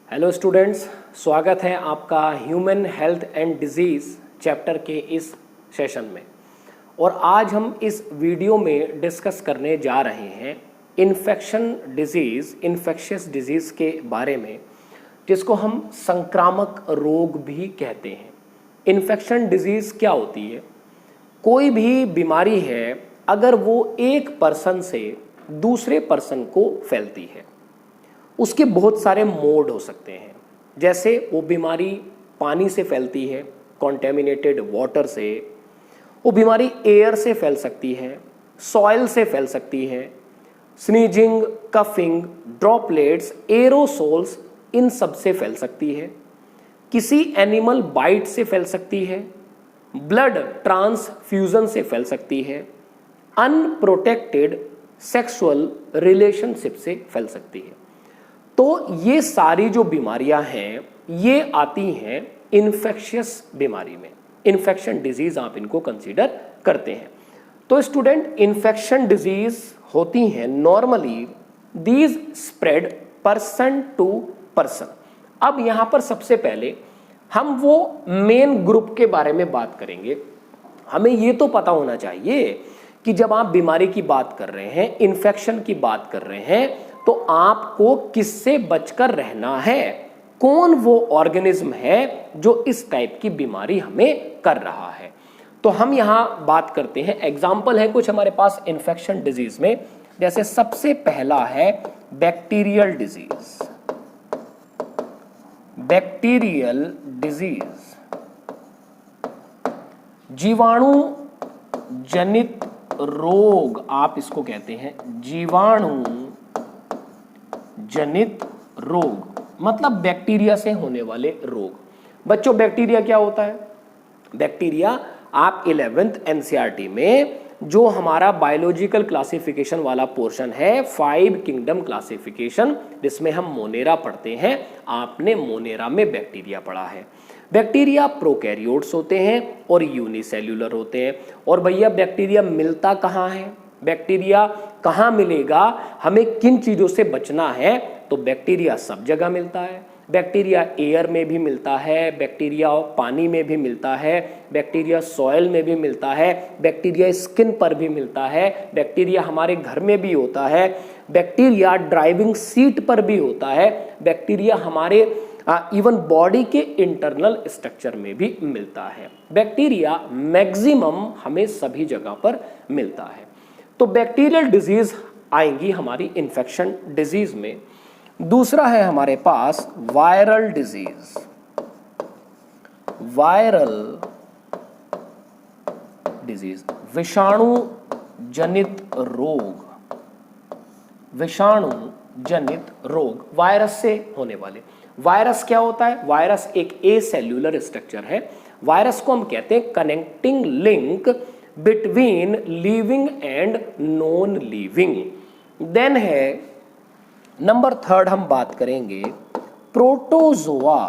Hello students, स्वागत है आपका human health and disease chapter के इस सेशन में। और आज हम इस वीडियो में डिस्कस करने जा रहे हैं इन्फेक्शियस डिजीज़ के बारे में, जिसको हम संक्रामक रोग भी कहते हैं। इन्फेक्शन डिजीज़ क्या होती है? कोई भी बीमारी है, अगर वो एक पर्सन से दूसरे पर्सन को फैलती है, उसके बहुत सारे मोड हो सकते हैं। जैसे वो बीमारी पानी से फैलती है, कॉन्टेमिनेटेड वाटर से। वो बीमारी एयर से फैल सकती है, सॉइल से फैल सकती है, स्नीजिंग, कफिंग, ड्रॉपलेट्स, एरोसोल्स, इन सब से फैल सकती है। किसी एनिमल बाइट से फैल सकती है, ब्लड ट्रांसफ्यूजन से फैल सकती है, अनप्रोटेक्टेड सेक्सुअल रिलेशनशिप से फैल सकती है। तो ये सारी जो बीमारियां हैं, ये आती हैं इन्फेक्शियस बीमारी में। इन्फेक्शन डिजीज आप इनको कंसीडर करते हैं। तो स्टूडेंट, इन्फेक्शन डिजीज होती हैं normally, these spread person to person. अब यहां पर सबसे पहले हम वो मेन ग्रुप के बारे में बात करेंगे। हमें ये तो पता होना चाहिए कि जब आप बीमारी की बात कर रहे हैं, इन्फेक्शन की बात कर रहे हैं, तो आपको किससे बचकर रहना है, कौन वो ऑर्गेनिज्म है जो इस टाइप की बीमारी हमें कर रहा है। तो हम यहां बात करते हैं, एग्जाम्पल है कुछ हमारे पास इन्फेक्शन डिजीज में। जैसे सबसे पहला है बैक्टीरियल डिजीज। बैक्टीरियल डिजीज जीवाणु जनित रोग आप इसको कहते हैं। जीवाणु जनित रोग मतलब बैक्टीरिया से होने वाले रोग। बच्चों, बैक्टीरिया क्या होता है? बैक्टीरिया आप 11th एनसीईआरटी में जो हमारा बायोलॉजिकल क्लासिफिकेशन वाला पोर्शन है, 5 किंगडम क्लासिफिकेशन, जिसमें हम मोनेरा पढ़ते हैं, आपने मोनेरा में बैक्टीरिया पढ़ा है। बैक्टीरिया प्रोकैरियोट्स होते हैं और यूनिसेल्यूलर होते हैं। और भैया, बैक्टीरिया मिलता कहाँ है? बैक्टीरिया कहाँ मिलेगा? हमें किन चीज़ों से बचना है? तो बैक्टीरिया सब जगह मिलता है। बैक्टीरिया एयर में भी मिलता है, बैक्टीरिया पानी में भी मिलता है, बैक्टीरिया सॉइल में भी मिलता है, बैक्टीरिया स्किन पर भी मिलता है, बैक्टीरिया हमारे घर में भी होता है, बैक्टीरिया ड्राइविंग सीट पर भी होता है, बैक्टीरिया हमारे इवन बॉडी के इंटरनल स्ट्रक्चर में भी मिलता है। बैक्टीरिया मैक्सिमम हमें सभी जगह पर मिलता है। तो बैक्टीरियल डिजीज आएंगी हमारी इन्फेक्शन डिजीज में। दूसरा है हमारे पास वायरल डिजीज। वायरल डिजीज विषाणु जनित रोग। विषाणु जनित रोग वायरस से होने वाले। वायरस क्या होता है? वायरस एक एसेल्यूलर स्ट्रक्चर है। वायरस को हम कहते हैं connecting link between living and non living. Then है नंबर 3, हम बात करेंगे प्रोटोजोआ।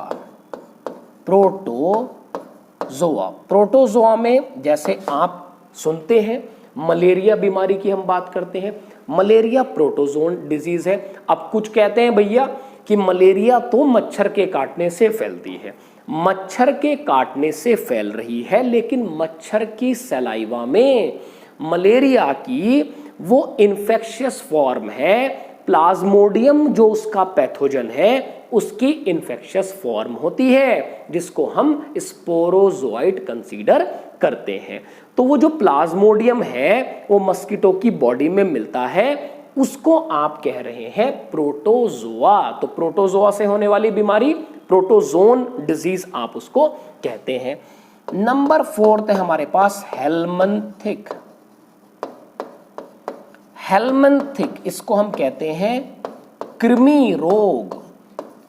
प्रोटोजोआ, प्रोटोजोआ में जैसे आप सुनते हैं, मलेरिया बीमारी की हम बात करते हैं। मलेरिया प्रोटोजोन डिजीज है। अब कुछ कहते हैं भैया कि मलेरिया तो मच्छर के काटने से फैलती है। मच्छर के काटने से फैल रही है, लेकिन मच्छर की सलाइवा में मलेरिया की वो इन्फेक्शियस फॉर्म है, प्लाज्मोडियम जो उसका पैथोजन है, उसकी इन्फेक्शियस फॉर्म होती है, जिसको हम स्पोरोजोइट कंसीडर करते हैं। तो वो जो प्लाज्मोडियम है, वो मस्कीटो की बॉडी में मिलता है, उसको आप कह रहे हैं प्रोटोजोआ। तो प्रोटोजोआ से होने वाली बीमारी प्रोटोजोन डिजीज आप उसको कहते हैं। नंबर 4 है हमारे पास हेलमंथिक। हेलमंथिक, इसको हम कहते हैं कृमि रोग।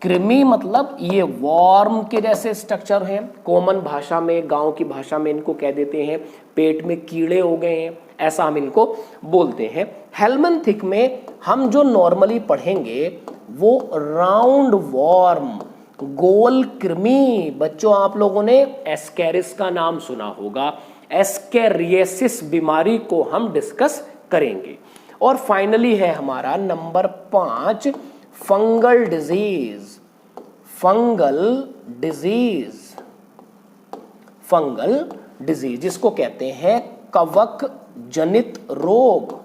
कृमि मतलब ये वॉर्म के जैसे स्ट्रक्चर हैं। कॉमन भाषा में, गांव की भाषा में इनको कह देते हैं पेट में कीड़े हो गए हैं, ऐसा हम इनको बोलते हैं। हेलमंथिक में हम जो नॉर्मली पढ़ेंगे वो राउंड वॉर्म, गोल कृमि। बच्चों, आप लोगों ने एस्केरिस का नाम सुना होगा। एस्केरियासिस बीमारी को हम डिस्कस करेंगे। और फाइनली है हमारा number 5 fungal disease. Fungal disease, fungal disease जिसको कहते हैं कवक जनित रोग,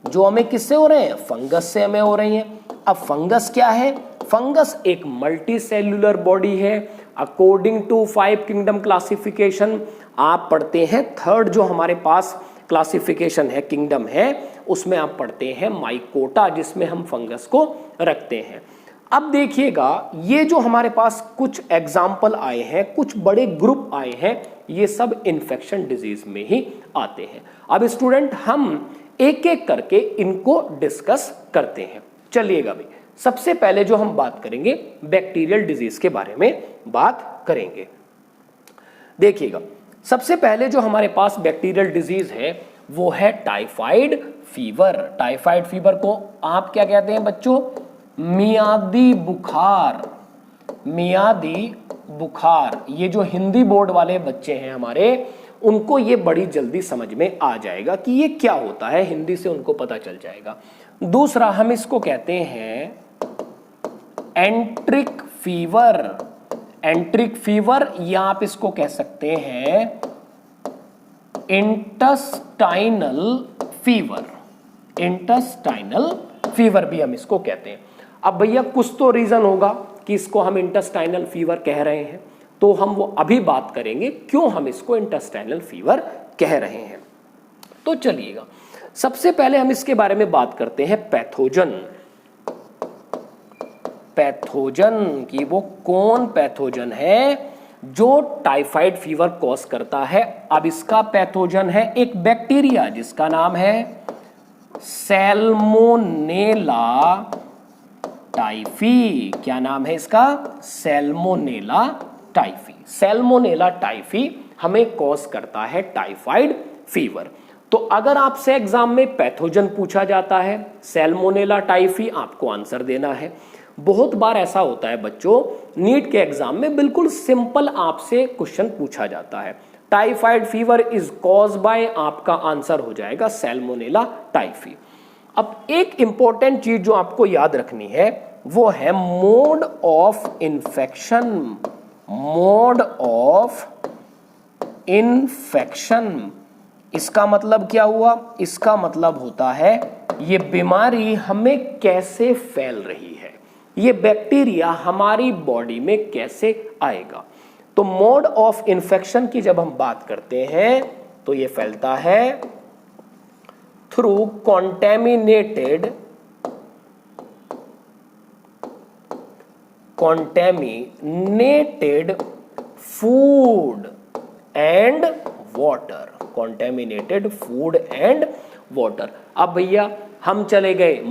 जो हमें किससे हो रहे हैं, फंगस से हमें हो रही हैं। अब फंगस क्या है, फंगस एक मल्टी सेल्यूलर बॉडी है। अकॉर्डिंग टू 5 किंगडम क्लासिफिकेशन आप पढ़ते हैं, थर्ड जो हमारे पास क्लासिफिकेशन है, किंगडम है, उसमें आप पढ़ते हैं माइकोटा, जिसमें हम फंगस को रखते हैं। अब देखिएगा, ये जो हमारे पास कुछ एग्जाम्पल आए हैं, कुछ बड़े ग्रुप आए हैं, ये सब इन्फेक्शन डिजीज में ही आते हैं। अब स्टूडेंट हम एक एक करके इनको डिस्कस करते हैं। चलिएगा भाई, सबसे पहले जो हम बात करेंगे बैक्टीरियल डिजीज के बारे में बात करेंगे। देखिएगा, सबसे पहले जो हमारे पास बैक्टीरियल डिजीज है वो है टाइफाइड फीवर। टाइफाइड फीवर को आप क्या कहते हैं बच्चों, मियादी बुखार। मियादी बुखार, ये जो हिंदी बोर्ड वाले बच्चे हैं हमारे, उनको ये बड़ी जल्दी समझ में आ जाएगा कि ये क्या होता है, हिंदी से उनको पता चल जाएगा। दूसरा हम इसको कहते हैं एंट्रिक फीवर। एंट्रिक फीवर या आप इसको कह सकते हैं इंटेस्टाइनल फीवर। इंटेस्टाइनल फीवर भी हम इसको कहते हैं। अब भैया कुछ तो रीजन होगा कि इसको हम इंटेस्टाइनल फीवर कह रहे हैं, तो हम वो अभी बात करेंगे क्यों हम इसको इंटेस्टाइनल फीवर कह रहे हैं। तो चलिएगा, सबसे पहले हम इसके बारे में बात करते हैं पैथोजन। पैथोजन की वो कौन पैथोजन है जो टाइफाइड फीवर कॉज करता है। अब इसका पैथोजन है एक बैक्टीरिया जिसका नाम है सैल्मोनेला टाइफी। क्या नाम है इसका, सैल्मोनेला टाइफी। सैल्मोनेला टाइफी हमें कॉज करता है टाइफाइड फीवर। तो अगर आपसे एग्जाम में पैथोजन पूछा जाता है सैल्मोनेला टाइफी, आपको आंसर देना है। बहुत बार ऐसा होता है बच्चों, नीट के एग्जाम में बिल्कुल सिंपल आपसे क्वेश्चन पूछा जाता है, typhoid fever is cause by, आपका आंसर हो जाएगा सैल्मोनेला टाइफी। अब एक इंपॉर्टेंट चीज जो आपको याद रखनी है वो है mode of infection. Mode of infection, इसका मतलब क्या हुआ, इसका मतलब होता है ये बीमारी हमें कैसे फैल रही है, ये बैक्टीरिया हमारी बॉडी में कैसे आएगा। तो मोड ऑफ इन्फेक्शन की जब हम बात करते हैं तो ये फैलता है through contaminated food and water. Contaminated food and water. अब भैया हम चले गए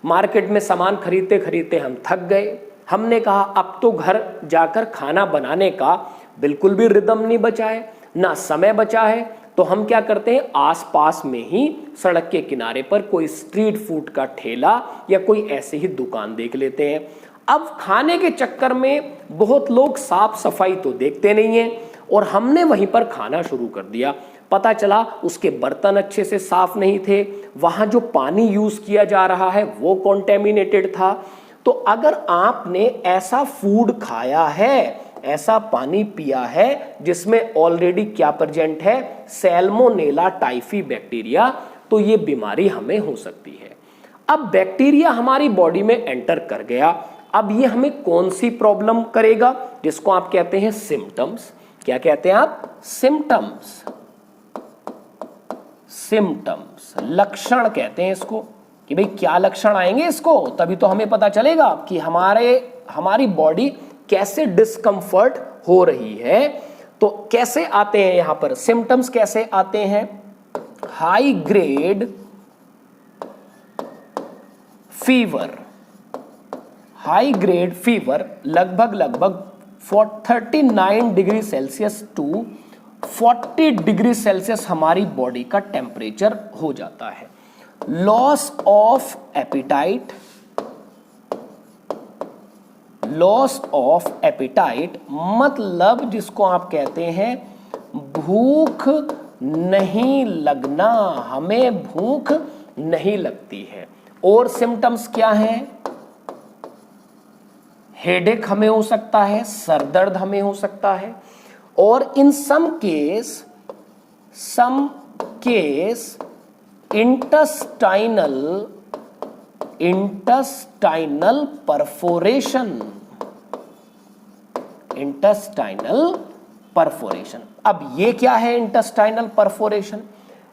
मार्केट में सामान खरीदते खरीदते हम थक गए, हमने कहा अब तो घर जाकर खाना बनाने का बिल्कुल भी रिदम नहीं बचा है, ना समय बचा है, तो हम क्या करते हैं आसपास में ही सड़क के किनारे पर कोई स्ट्रीट फूड का ठेला या कोई ऐसी ही दुकान देख लेते हैं। अब खाने के चक्कर में बहुत लोग साफ सफाई तो देखते नहीं हैं और हमने वहीं पर खाना शुरू कर दिया। पता चला उसके बर्तन अच्छे से साफ नहीं थे, वहां जो पानी यूज किया जा रहा है वो कॉन्टेमिनेटेड था। तो अगर आपने ऐसा फूड खाया है, ऐसा पानी पिया है जिसमें ऑलरेडी क्या प्रेजेंट है, सैल्मोनेला टाइफी बैक्टीरिया, तो ये बीमारी हमें हो सकती है। अब बैक्टीरिया हमारी बॉडी में एंटर कर गया, अब ये हमें कौन सी प्रॉब्लम करेगा, जिसको आप कहते हैं सिम्टम्स। क्या कहते हैं आप, सिम्टम्स। सिम्टम्स, लक्षण कहते हैं इसको, कि भाई क्या लक्षण आएंगे इसको, तभी तो हमें पता चलेगा कि हमारी बॉडी कैसे डिस्कंफर्ट हो रही है। तो कैसे आते हैं यहां पर सिम्टम्स, कैसे आते हैं, high grade fever. High grade fever लगभग 39 degree Celsius to 40 degree Celsius हमारी बॉडी का टेम्परेचर हो जाता है। Loss of appetite, loss of appetite मतलब जिसको आप कहते हैं भूख नहीं लगना, हमें भूख नहीं लगती है। और सिम्टम्स क्या हैं, हेडेक हमें हो सकता है, सर दर्द हमें हो सकता है, और इन सम केस इंटेस्टाइनल परफोरेशन। अब ये क्या है इंटेस्टाइनल परफोरेशन?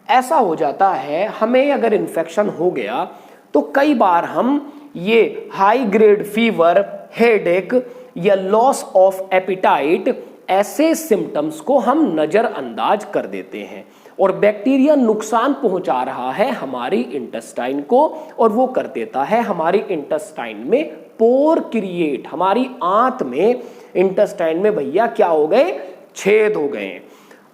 ऐसा हो जाता है हमें अगर इन्फेक्शन हो गया तो कई बार हम ये हाई ग्रेड फीवर, हेडेक या लॉस ऑफ एपिटाइट, ऐसे सिम्टम्स को हम नजरअंदाज कर देते हैं और बैक्टीरिया नुकसान पहुंचा रहा है हमारी इंटेस्टाइन को, और वो कर देता है हमारी इंटेस्टाइन में पोर क्रिएट। हमारी आंत में, इंटेस्टाइन में भैया क्या हो गए? छेद हो गए।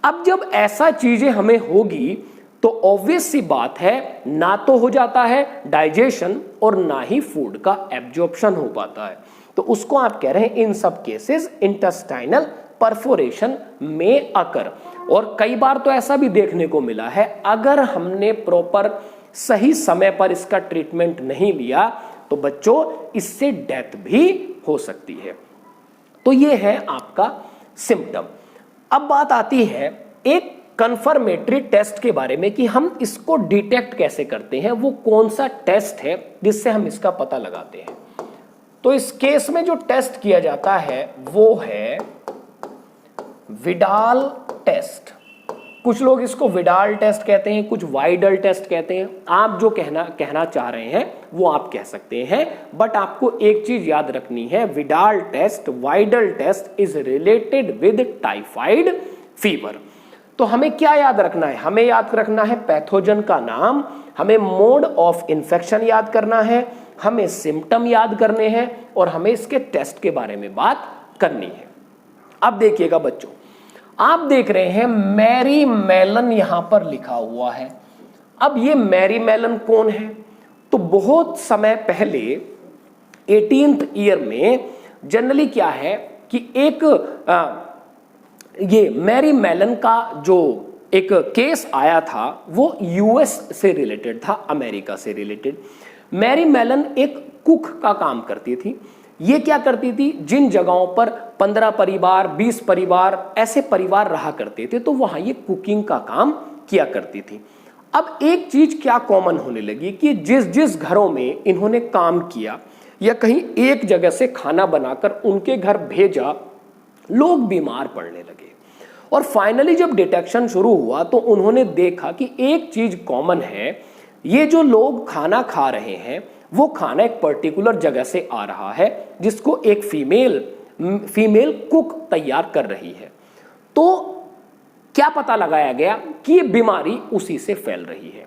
अब जब ऐसा चीजें हमें होगी तो ऑब्वियस सी बात है, ना तो हो जाता है डाइजेशन और ना ही फूड का एब्जॉर्प्शन हो पाता है। तो उसको आप कह रहे हैं इन सब केसेस इंटेस्टाइनल परफोरेशन में अकर। और कई बार तो ऐसा भी देखने को मिला है, अगर हमने प्रॉपर सही समय पर इसका ट्रीटमेंट नहीं लिया तो बच्चों इससे डेथ भी हो सकती है। तो ये है आपका सिम्टम। अब बात आती है एक कंफर्मेटरी टेस्ट के बारे में कि हम इसको डिटेक्ट कैसे करते हैं, वो कौन सा टेस्ट है जिससे हम इसका पता लगाते हैं। तो इस केस में जो टेस्ट किया जाता है वो है विडाल टेस्ट। कुछ लोग इसको विडाल टेस्ट कहते हैं, कुछ वाइडल टेस्ट कहते हैं। आप जो कहना चाह रहे हैं वो आप कह सकते हैं, बट आपको एक चीज याद रखनी है, Widal test, Widal test is related with typhoid fever. तो हमें क्या याद रखना है? हमें याद रखना है पैथोजन का नाम, हमें मोड ऑफ इंफेक्शन याद करना है, हमें सिम्टम याद करने हैं, और हमें इसके टेस्ट के बारे में बात करनी है। अब देखिएगा बच्चों, आप देख रहे हैं मैरी मेलन यहां पर लिखा हुआ है। अब ये मैरी मेलन कौन है? तो बहुत समय पहले 18th ईयर में जनरली क्या है कि एक ये मैरी मेलन का जो एक केस आया था वो यूएस से रिलेटेड था, अमेरिका से रिलेटेड। मैरी मेलन एक कुक का काम करती थी। ये क्या करती थी, जिन जगहों पर 15 परिवार, 20 परिवार, ऐसे परिवार रहा करते थे, तो वहां ये कुकिंग का काम किया करती थी। अब एक चीज क्या कॉमन होने लगी कि जिस जिस घरों में इन्होंने काम किया या कहीं एक जगह से खाना बनाकर उनके घर भेजा, लोग बीमार पड़ने लगे। और फाइनली जब डिटेक्शन शुरू हुआ तो उन्होंने देखा कि एक चीज कॉमन है, ये जो लोग खाना खा रहे हैं वो खाना एक पर्टिकुलर जगह से आ रहा है जिसको एक फीमेल कुक तैयार कर रही है। तो क्या पता लगाया गया कि ये बीमारी उसी से फैल रही है।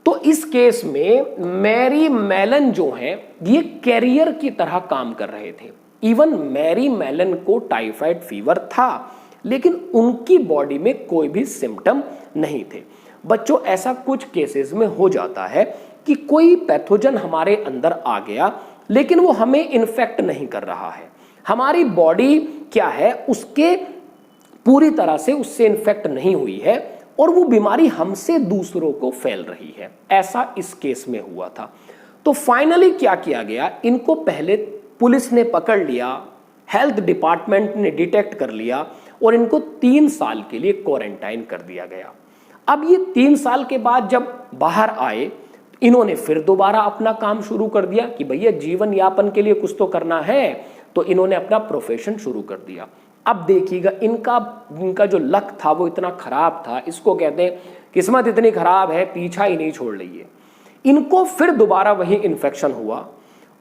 तो इस केस में मैरी मेलन जो है ये कैरियर की तरह काम कर रहे थे। इवन मैरी मेलन को टाइफाइड फीवर था, लेकिन उनकी बॉडी में कोई भी सिम्टम नहीं थे। बच्चों ऐसा कुछ केसेस में हो जाता है कि कोई पैथोजन हमारे अंदर आ गया लेकिन वो हमें इन्फेक्ट नहीं कर रहा है, हमारी बॉडी क्या है उसके पूरी तरह से उससे इन्फेक्ट नहीं हुई है और वो बीमारी हमसे दूसरों को फैल रही है। ऐसा इस केस में हुआ था। तो फाइनली क्या किया गया, इनको पहले पुलिस ने पकड़ लिया, हेल्थ डिपार्टमेंट ने डिटेक्ट कर लिया और इनको 3 साल के लिए क्वारंटाइन कर दिया गया। अब ये 3 साल के बाद जब बाहर आए, इन्होंने फिर दोबारा अपना काम शुरू कर दिया कि भैया जीवन यापन के लिए कुछ तो करना है, तो इन्होंने अपना प्रोफेशन शुरू कर दिया। अब देखिएगा इनका जो लक था वो इतना खराब था, इसको कहते हैं किस्मत इतनी खराब है पीछा ही नहीं छोड़ रही है। इनको फिर दोबारा वही इन्फेक्शन हुआ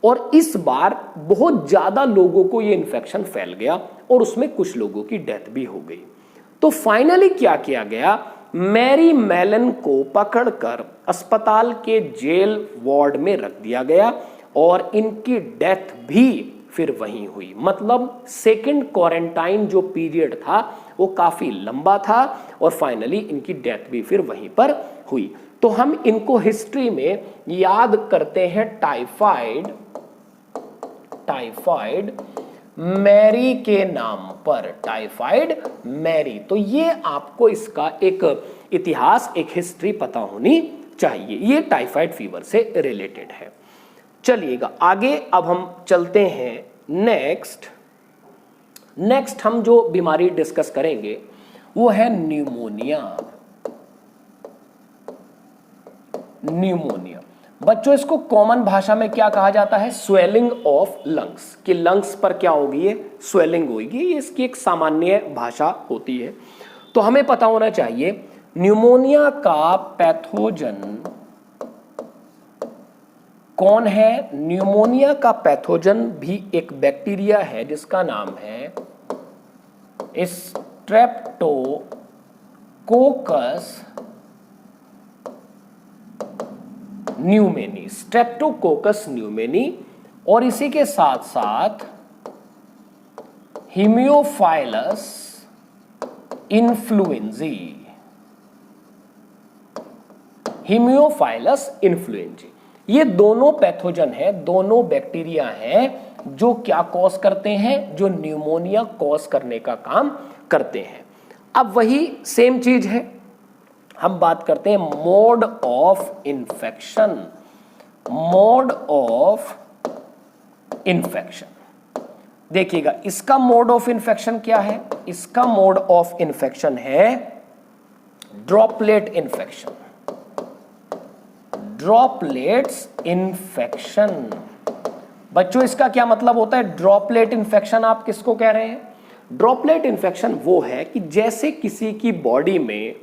और इस बार बहुत ज्यादा लोगों को ये इन्फेक्शन फैल गया और उसमें कुछ लोगों की डेथ भी हो गई। तो फाइनली क्या किया गया, मैरी मेलन को पकड़कर अस्पताल के जेल वार्ड में रख दिया गया और इनकी डेथ भी फिर वहीं हुई। मतलब सेकंड क्वारंटाइन जो पीरियड था वो काफी लंबा था और फाइनली इनकी डेथ भी फिर वहीं पर हुई। तो हम इनको हिस्ट्री में याद करते हैं टाइफाइड मैरी के नाम पर, टाइफाइड मैरी। तो ये आपको इसका एक इतिहास, एक हिस्ट्री पता होनी चाहिए। ये टाइफाइड फीवर से रिलेटेड है। चलिएगा आगे, अब हम चलते हैं नेक्स्ट हम जो बीमारी डिस्कस करेंगे वो है न्यूमोनिया। बच्चों इसको कॉमन भाषा में क्या कहा जाता है? स्वेलिंग ऑफ लंग्स, कि लंग्स पर क्या होगी? ये स्वेलिंग होगी। ये इसकी एक सामान्य भाषा होती है। तो हमें पता होना चाहिए न्यूमोनिया का पैथोजन कौन है? न्यूमोनिया का पैथोजन भी एक बैक्टीरिया है जिसका नाम है स्ट्रेप्टोकोकस न्यूमेनी, और इसी के साथ साथ हीमियोफाइलस इन्फ्लुएंजी। ये दोनों पैथोजन है, दोनों बैक्टीरिया हैं जो क्या कॉज करते हैं? जो न्यूमोनिया कॉज करने का काम करते हैं। अब वही सेम चीज है, हम बात करते हैं मोड ऑफ इन्फेक्शन। देखिएगा इसका मोड ऑफ इन्फेक्शन क्या है? इसका मोड ऑफ इन्फेक्शन है ड्रॉपलेट इन्फेक्शन। बच्चों इसका क्या मतलब होता है? ड्रॉपलेट इन्फेक्शन आप किसको कह रहे हैं? ड्रॉपलेट इन्फेक्शन वो है कि जैसे किसी की बॉडी में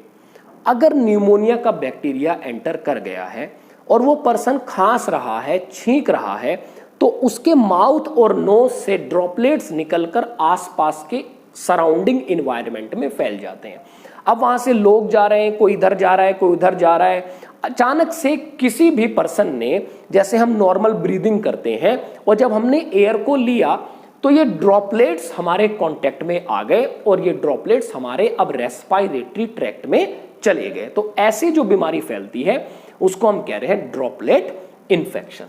अगर न्यूमोनिया का बैक्टीरिया एंटर कर गया है और वो पर्सन खांस रहा है, छींक रहा है, तो उसके माउथ और नोज से ड्रॉपलेट्स निकलकर आसपास के सराउंडिंग एनवायरनमेंट में फैल जाते हैं। अब वहां से लोग जा रहे हैं, कोई इधर जा रहा है, कोई उधर जा रहा है। अचानक से किसी भी पर्सन ने, जैसे हम नॉर्मल ब्रीदिंग करते हैं और जब हमने एयर को लिया तो ये ड्रॉपलेट्स हमारे कांटेक्ट में आ गए और ये ड्रॉपलेट्स हमारे अब रेस्पिरेटरी ट्रैक्ट में चले गए। तो ऐसी जो बीमारी फैलती है उसको हम कह रहे हैं ड्रॉपलेट इन्फेक्शन।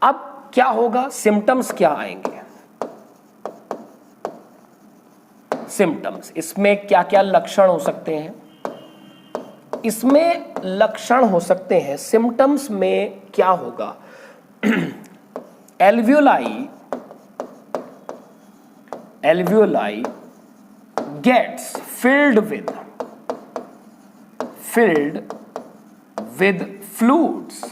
अब क्या होगा? सिम्टम्स क्या आएंगे? सिम्टम्स, इसमें क्या क्या लक्षण हो सकते हैं? इसमें लक्षण हो सकते हैं, सिम्टम्स में क्या होगा? Alveoli gets filled with fluids.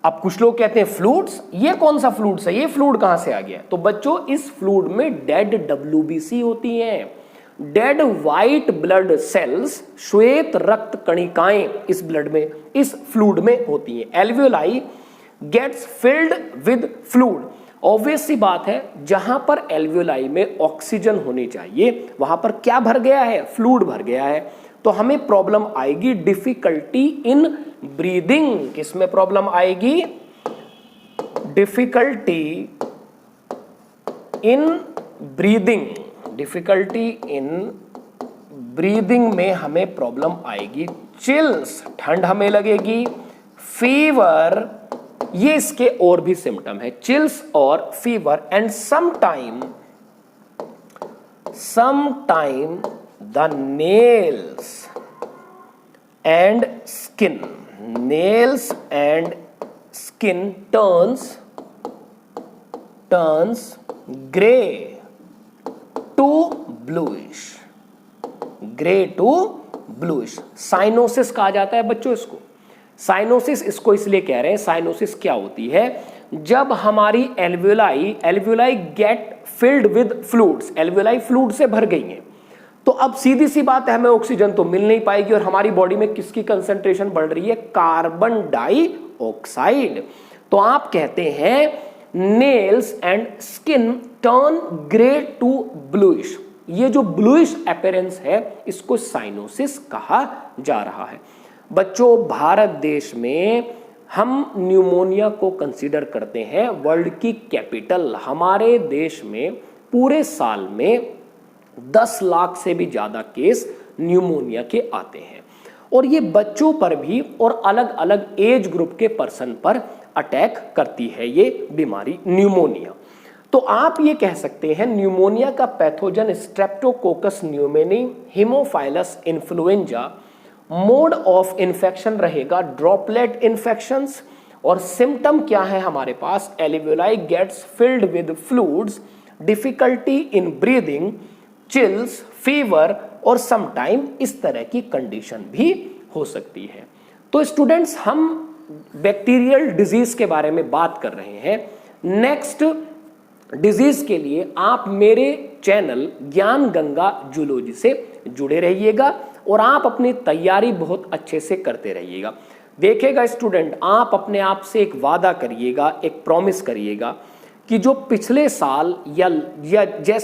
अब कुछ लोग कहते हैं फ्लूइड्स, ये कौन सा फ्लूइड्स है? ये फ्लूइड कहां से आ गया? तो बच्चों इस फ्लूइड में डेड WBC होती हैं, डेड व्हाइट ब्लड सेल्स, श्वेत रक्त कणिकाएं इस ब्लड में, इस फ्लूइड में होती हैं। Alveoli gets filled with fluid. Obvious सी बात है, जहां पर एल्वियोलाई में ऑक्सीजन होनी चाहिए वहां पर क्या भर गया है? फ्लूइड भर गया है। तो हमें प्रॉब्लम आएगी डिफिकल्टी इन ब्रीदिंग। किसमें प्रॉब्लम आएगी? डिफिकल्टी इन ब्रीदिंग में हमें प्रॉब्लम आएगी। चिल्स, ठंड हमें लगेगी। फीवर, ये इसके और भी सिम्टम है, चिल्स और fever. And sometime the nails and skin turns gray to bluish। Cyanosis कहा जाता है बच्चों इसको। साइनोसिस इसको इसलिए कह रहे हैं, साइनोसिस क्या होती है? जब हमारी alveoli get filled with fluids, alveoli fluid से भर गई हैं, तो अब सीधी सी बात है, हमें ऑक्सीजन तो मिल नहीं पाएगी और हमारी बॉडी में किसकी कंसंट्रेशन बढ़ रही है? Carbon dioxide. तो आप कहते हैं nails and skin turn grey to bluish. ये जो ब्लूइश अपीयरेंस है इसको साइनोसिस कहा जा रहा है। बच्चों भारत देश में हम न्यूमोनिया को कंसीडर करते हैं वर्ल्ड की कैपिटल। हमारे देश में पूरे साल में 10 लाख से भी ज्यादा केस न्यूमोनिया के आते हैं और ये बच्चों पर भी और अलग अलग एज ग्रुप के पर्सन पर अटैक करती है ये बीमारी न्यूमोनिया। तो आप ये कह सकते हैं न्यूमोनिया का pathogen streptococcus pneumoniae, haemophilus influenzae. Mode of infection रहेगा ड्रॉपलेट इन्फेक्शंस और सिम्टम क्या है हमारे पास, alveoli gets filled with fluids, difficulty in breathing, chills, fever और समटाइम इस तरह की कंडीशन भी हो सकती है। तो स्टूडेंट्स हम बैक्टीरियल डिजीज के बारे में बात कर रहे हैं। नेक्स्ट डिजीज के लिए आप मेरे चैनल ज्ञान गंगा जूलॉजी से जुड़े रहिएगा और आप अपनी तैयारी बहुत अच्छे से करते रहिएगा। देखिएगा स्टूडेंट, आप अपने आप से एक वादा करिएगा, एक प्रॉमिस करिएगा कि जो पिछले साल या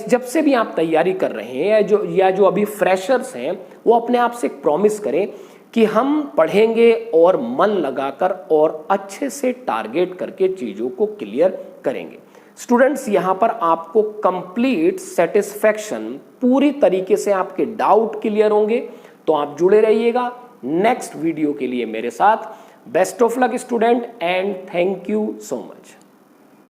जब से भी आप तैयारी कर रहे हैं या जो अभी फ्रेशर्स हैं, वो अपने आप से एक प्रॉमिस करें कि हम पढ़ेंगे और मन लगाकर और अच्छे से टारगेट करके चीज़ों को क्लियर करेंगे। स्टूडेंट्स, यहाँ पर आपको कंप्लीट सेटिस्फैक्शन, पूरी तरीके से आपके डाउट क्लियर होंगे, तो आप जुड़े रहिएगा नेक्स्ट वीडियो के लिए मेरे साथ। Best of luck student and thank you so much.